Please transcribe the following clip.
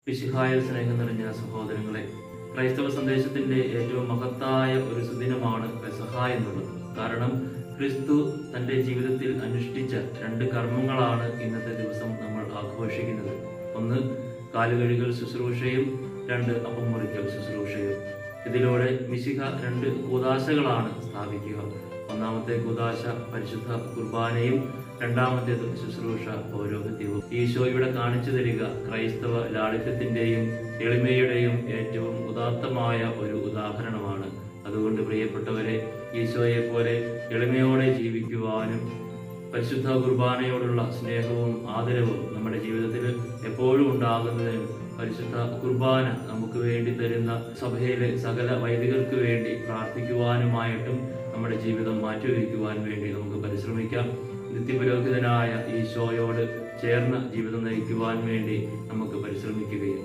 മിശിഹായിൽ സ്നേഹം നിറഞ്ഞ സഹോദരങ്ങളെ, ക്രൈസ്തവ സന്ദേശത്തിന്റെ ഏറ്റവും മഹത്തായ ഒരു സുദിനമാണ് പെസഹ എന്നുള്ളത്. കാരണം ക്രിസ്തു തന്റെ ജീവിതത്തിൽ അനുഷ്ഠിച്ച രണ്ട് കർമ്മങ്ങളാണ് ഇന്നത്തെ ദിവസം നമ്മൾ ആഘോഷിക്കുന്നത്. ഒന്ന് കാലുകഴുകൽ ശുശ്രൂഷയും, രണ്ട് അപ്പം മുറിക്കൽ ശുശ്രൂഷയും. ഇതിലൂടെ മിശിഹ രണ്ട് കൂദാശകളാണ് സ്ഥാപിക്കുക. ഒന്നാമത്തെ കൂദാശ പരിശുദ്ധ കുർബാനയും, രണ്ടാമത്തേത് ശുശ്രൂഷ പൗരോഹിത്യവും. ഈശോ ഇവിടെ കാണിച്ചു തരിക ക്രൈസ്തവ ലാളിത്യത്തിന്റെയും എളിമയുടെയും ഏറ്റവും ഉദാത്തമായ ഒരു ഉദാഹരണമാണ്. അതുകൊണ്ട് പ്രിയപ്പെട്ടവരെ, ഈശോയെ പോലെ എളിമയോടെ ജീവിക്കുവാനും പരിശുദ്ധ കുർബാനയോടുള്ള സ്നേഹവും ആദരവും നമ്മുടെ ജീവിതത്തിൽ എപ്പോഴും ഉണ്ടാകുന്നതിനും പരിശുദ്ധ കുർബാന നമുക്ക് വേണ്ടി തരുന്ന സഭയിലെ സകല വൈദികർക്ക് വേണ്ടി പ്രാർത്ഥിക്കുവാനുമായിട്ടും നമ്മുടെ ജീവിതം മാറ്റിവെക്കുവാൻ വേണ്ടി നമുക്ക് പരിശ്രമിക്കാം. നിത്യപുരോഹിതനായ ഈശോയോട് ചേർന്ന ജീവിതം നയിക്കുവാൻ വേണ്ടി നമുക്ക് പരിശ്രമിക്കുകയും